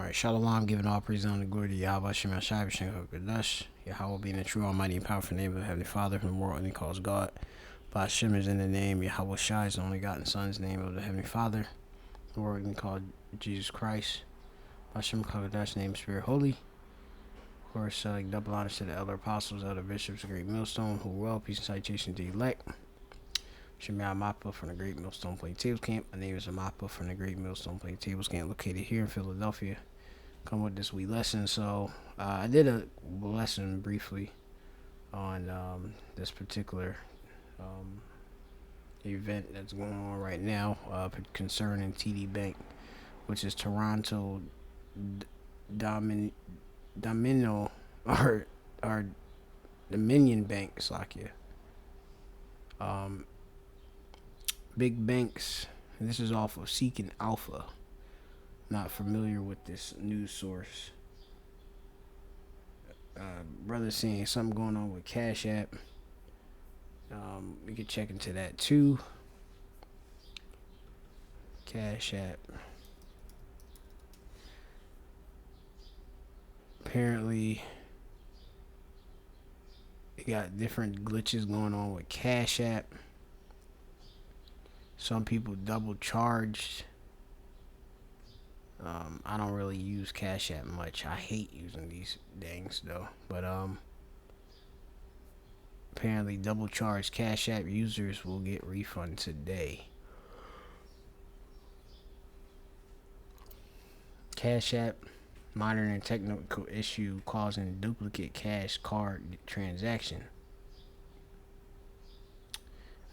Alright, Shalom, giving all praise and honor and glory to Yahweh, Shema Shai, B'Shem HaKadosh, Yahweh being the true, almighty, and powerful name of the Heavenly Father, from the world and he calls God. B'Shem is in the name, Yahweh Shai is the only begotten Son's name of the Heavenly Father, the world and called Jesus Christ. B'Shem HaKadosh, name Spirit Holy. Of course, double honors to the elder apostles, elder bishops, the great millstone, who well, peace and citation to the elect. Shemai Mappa from the Great Millstone Play Tables Camp. My name is Mappa from the Great Millstone Play Tables Camp, located here in Philadelphia. Come with this wee lesson. So I did a lesson briefly on this particular event that's going on right now concerning TD Bank, which is Toronto Domino or Dominion Bank, Slakia. Big banks, and this is off of Seeking Alpha. Not familiar with this news source. Brother saying something going on with Cash App. We could check into that too. Cash App. Apparently, you got different glitches going on with Cash App. Some people double charged. I don't really use Cash App much. I hate using these things though. But apparently double charged Cash App users will get refund today. Cash App monitoring technical issue causing duplicate cash card transaction.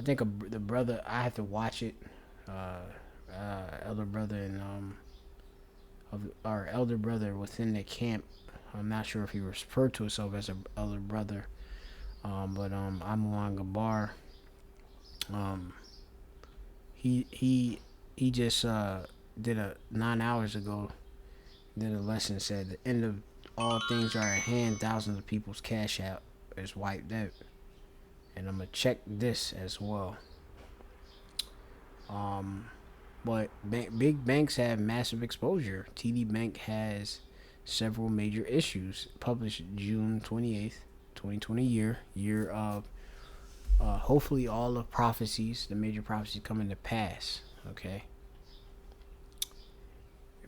I think the brother, I have to watch it. Elder brother and our elder brother within the camp. I'm not sure if he referred to himself as an elder brother, but I'm on Gabar. He just did 9 hours ago. Did a lesson, said the end of all things are at hand. Thousands of people's cash out is wiped out. And I'm gonna check this as well. But big banks have massive exposure. TD Bank has several major issues. Published June 28th, 2020 year of hopefully all the prophecies, the major prophecies coming to pass. Okay.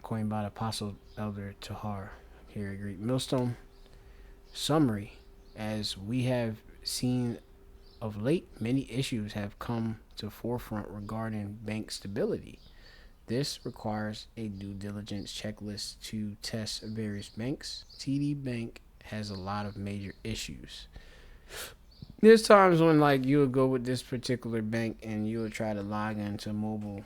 Coined by the Apostle Elder Tahar here at Great Millstone. Summary: as we have seen of late, many issues have come to forefront regarding bank stability. This requires a due diligence checklist to test various banks. TD Bank has a lot of major issues. There's times when you would go with this particular bank and you would try to log into mobile,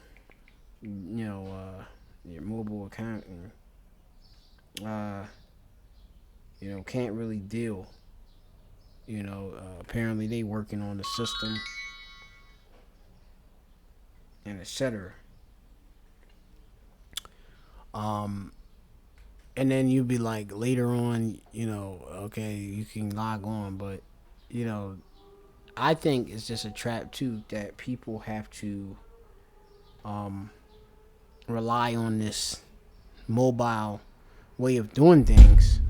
your mobile account and can't really deal. Apparently they working on the system and etc. And then you'd be like later on, okay, you can log on, but I think it's just a trap too that people have to rely on this mobile way of doing things.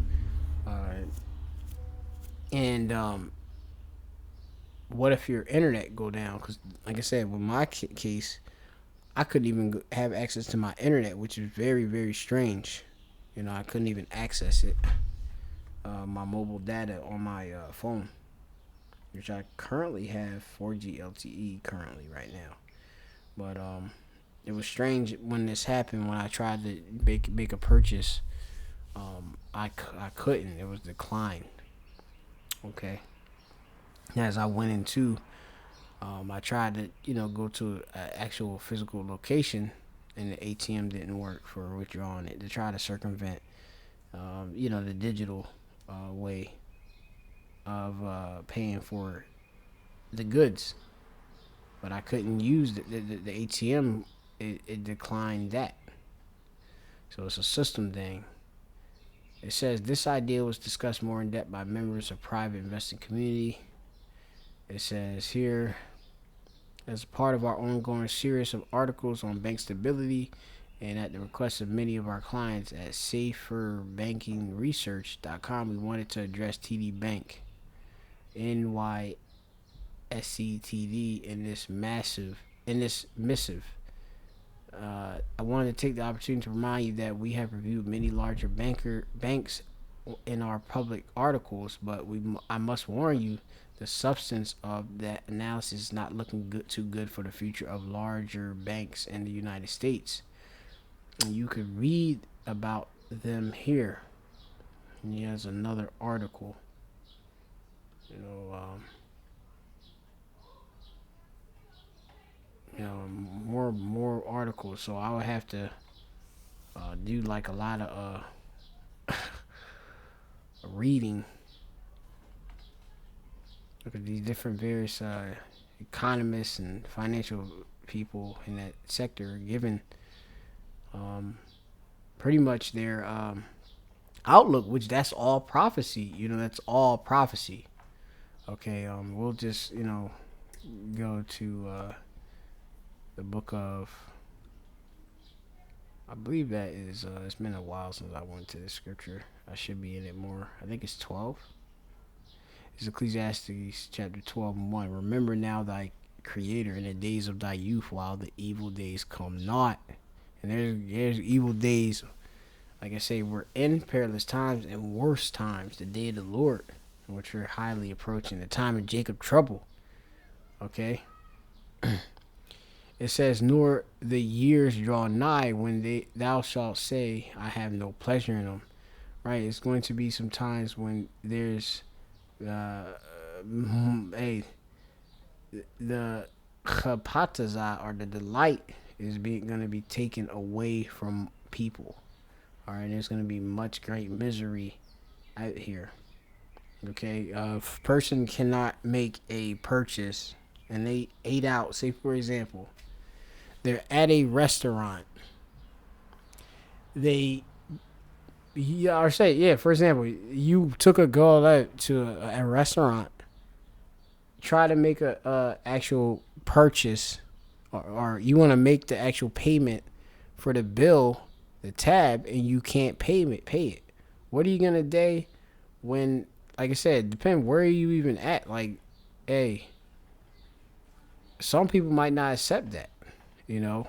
And what if your internet go down? Because like I said, with my case, I couldn't even have access to my internet, which is very, very strange. I couldn't even access it. My mobile data on my phone, which I currently have 4G LTE currently right now. But it was strange when this happened. When I tried to make a purchase, I couldn't. It was declined. Okay. As I went into, I tried to go to an actual physical location, and the ATM didn't work for withdrawing it. To try to circumvent, the digital way of paying for the goods, but I couldn't use the ATM. It declined that. So it's a system thing. It says this idea was discussed more in depth by members of private investing community. It says here, as part of our ongoing series of articles on bank stability And at the request of many of our clients at saferbankingresearch.com, we wanted to address TD Bank, NYSCTD, in this missive. I wanted to take the opportunity to remind you that we have reviewed many larger banks in our public articles, but I must warn you, the substance of that analysis is not looking too good for the future of larger banks in the United States. And you could read about them here. And here's another article. You know, more articles. So I would have to do like a lot of reading. Look at these different various economists and financial people in that sector giving pretty much their outlook, which that's all prophecy. That's all prophecy. Okay, we'll just go to the book of. I believe that is. It's been a while since I went to the scripture. I should be in it more. I think it's 12. It's Ecclesiastes chapter 12 and 1. Remember now thy Creator in the days of thy youth, while the evil days come not. And there's evil days. Like I say, we're in perilous times and worse times. The day of the Lord, which we're highly approaching. The time of Jacob trouble. Okay. It says, nor the years draw nigh when thou shalt say, I have no pleasure in them. Right? It's going to be some times when there's the chapataza, or the delight, is going to be taken away from people. All right, there's going to be much great misery out here. Okay, a person cannot make a purchase and they ate out. Say, for example, they're at a restaurant. For example, you took a girl out to a restaurant, try to make a actual purchase, or you want to make the actual payment for the bill, the tab, and you can't pay it. What are you gonna do when, like I said, depend where you even at. Like, hey, some people might not accept that. You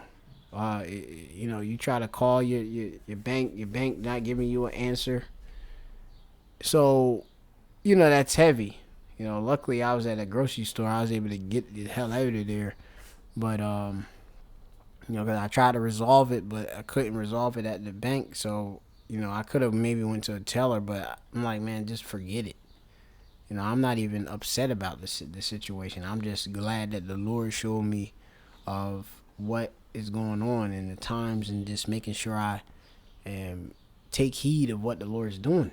try to call your bank not giving you an answer. So, that's heavy. Luckily I was at a grocery store. I was able to get the hell out of there. But, because I tried to resolve it, but I couldn't resolve it at the bank. So, I could have maybe went to a teller, but I'm like, man, just forget it. I'm not even upset about the situation. I'm just glad that the Lord showed me of what is going on in the times, and just making sure I take heed of what the Lord is doing.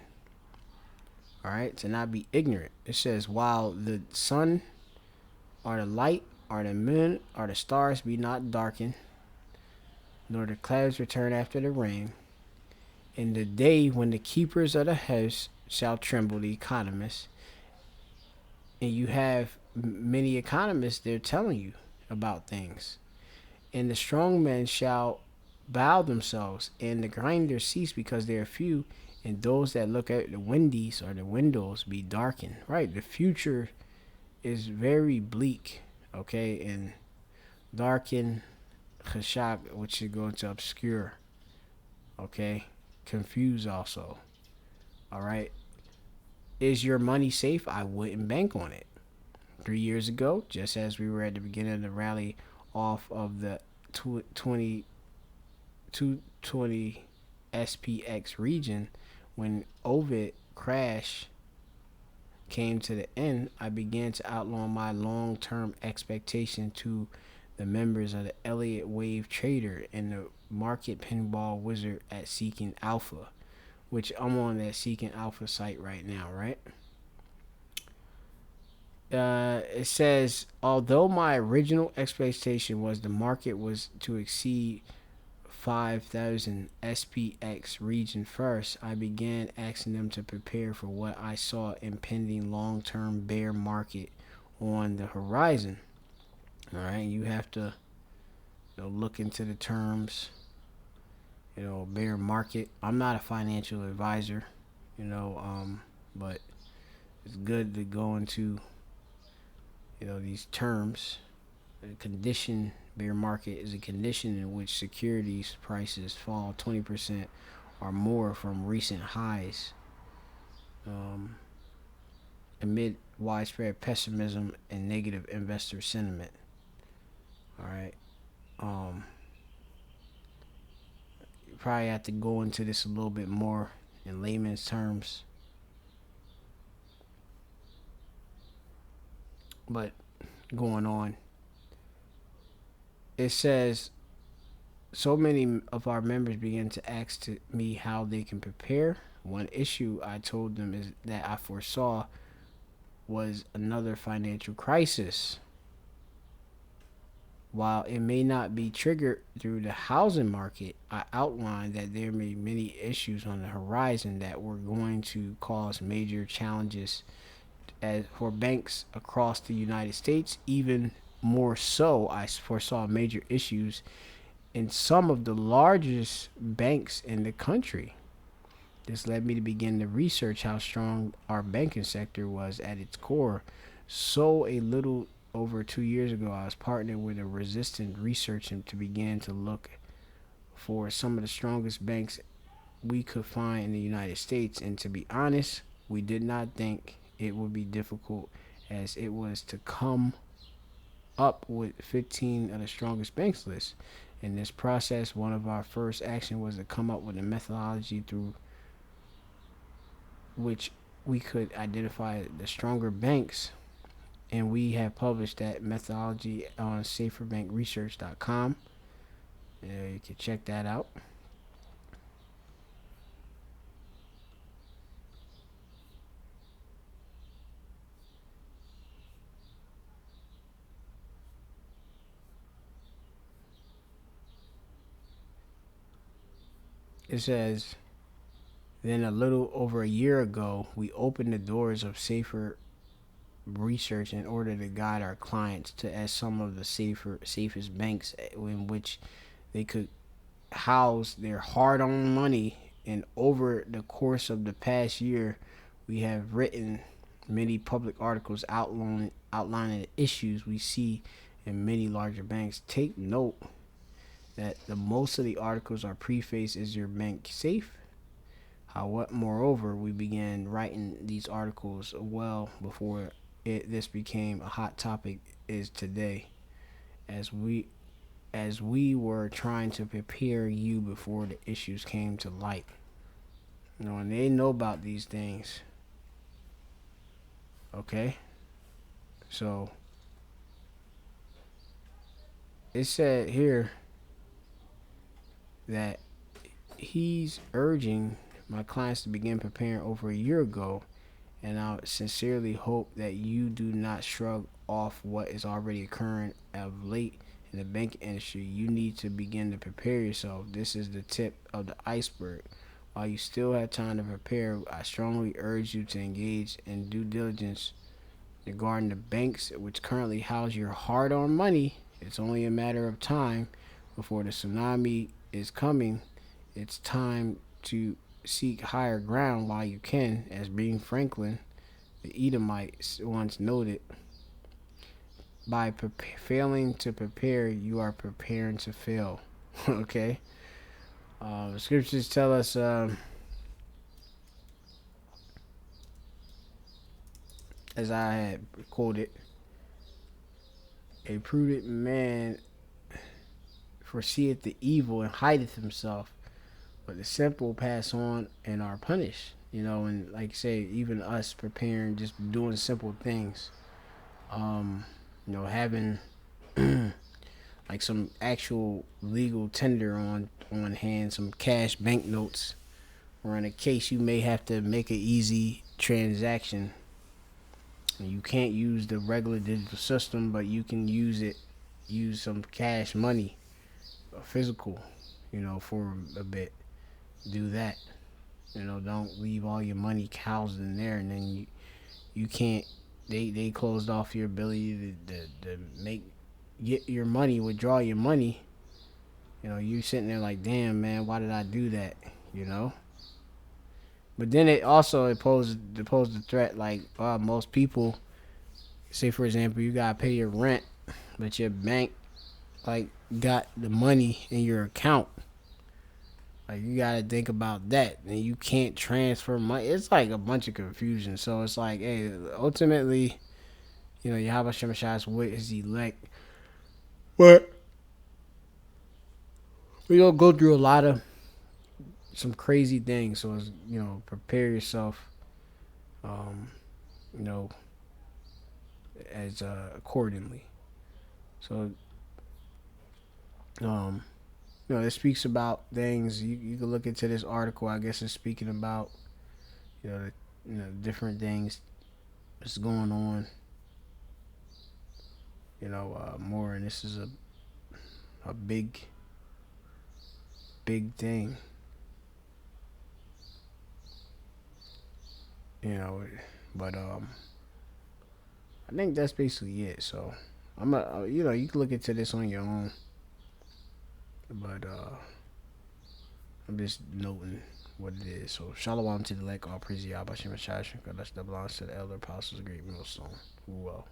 All right, to not be ignorant. It says, while the sun or the light or the moon or the stars be not darkened, nor the clouds return after the rain, in the day when the keepers of the house shall tremble, the economists, and you have many economists, they're telling you about things. And the strong men shall bow themselves, and the grinders cease because they are few, and those that look out the windies or the windows be darkened. Right, the future is very bleak. Okay, and darken, chashak, which should go into obscure. Okay, confuse also. All right, is your money safe? I wouldn't bank on it. 3 years ago, just as we were at the beginning of the rally off of the 220 SPX region, when Ovid crash came to the end, I began to outline my long-term expectation to the members of the Elliott Wave Trader and the Market Pinball Wizard at Seeking Alpha, which I'm on that Seeking Alpha site right now, right? It says, although my original expectation was the market was to exceed 5,000 SPX region first, I began asking them to prepare for what I saw impending long-term bear market on the horizon. All right, you have to look into the terms bear market. I'm not a financial advisor, you know, but it's good to go into these terms. A condition bear market is a condition in which securities prices fall 20% or more from recent highs, um, amid widespread pessimism and negative investor sentiment. All right. Um, you probably have to go into this a little bit more in layman's terms, but going on, it says so many of our members began to ask to me how they can prepare. One issue I told them is that I foresaw was another financial crisis. While it may not be triggered through the housing market, I outlined that there may be many issues on the horizon that were going to cause major challenges for banks across the United States. Even more so, I foresaw major issues in some of the largest banks in the country. This led me to begin to research how strong our banking sector was at its core. So, a little over 2 years ago, I was partnered with a resistant researcher to begin to look for some of the strongest banks we could find in the United States. And to be honest, we did not think it would be difficult, as it was to come up with 15 of the strongest banks list. In this process, one of our first action was to come up with a methodology through which we could identify the stronger banks, and we have published that methodology on saferbankresearch.com. You can check that out. It says, then a little over a year ago, we opened the doors of safer research in order to guide our clients to as some of the safest banks in which they could house their hard-earned money. And over the course of the past year, we have written many public articles outlining the issues we see in many larger banks. Take note that the most of the articles are prefaced, "Is your bank safe?" Moreover, we began writing these articles well before this became a hot topic is today, as we were trying to prepare you before the issues came to light. And they know about these things. Okay, so it said here that he's urging my clients to begin preparing over a year ago, and I sincerely hope that you do not shrug off what is already occurring of late in the banking industry. You need to begin to prepare yourself. This is the tip of the iceberg. While you still have time to prepare, I strongly urge you to engage in due diligence regarding the banks which currently house your hard-earned money. It's only a matter of time before the tsunami is coming. It's time to seek higher ground while you can, as Benjamin Franklin, the Edomite, once noted. By failing to prepare, you are preparing to fail. Okay? The scriptures tell us, as I had quoted, a prudent man foreseeth the evil and hideth himself, but the simple pass on and are punished. And like I say, even us preparing, just doing simple things, having like some actual legal tender on hand, some cash banknotes, or in a case you may have to make an easy transaction. You can't use the regular digital system, but you can use some cash money, physical, for a bit. Do that. Don't leave all your money housed in there, and then you can't. They closed off your ability to make get your money, withdraw your money, You know, you sitting there like, damn, man, why did I do that? You know. But then it posed the threat like most people say, for example, you gotta pay your rent, but your bank like got the money in your account. Like you gotta think about that, and you can't transfer money. It's like a bunch of confusion. So it's like, hey, ultimately, you know, Yahweh Shemashah is with his elect, but we don't go through a lot of some crazy things. So it's, you know, prepare yourself, um, you know, as accordingly. So um, you know, it speaks about things. You can look into this article. I guess it's speaking about different things that's going on. More, and this is a big thing. You know, but I think that's basically it. So you can look into this on your own, but I'm just noting what it is. So shalom to the elect, all praise Yahweh Shem Shai, God bless the belongs to the elder apostles of Great Millstone. Well.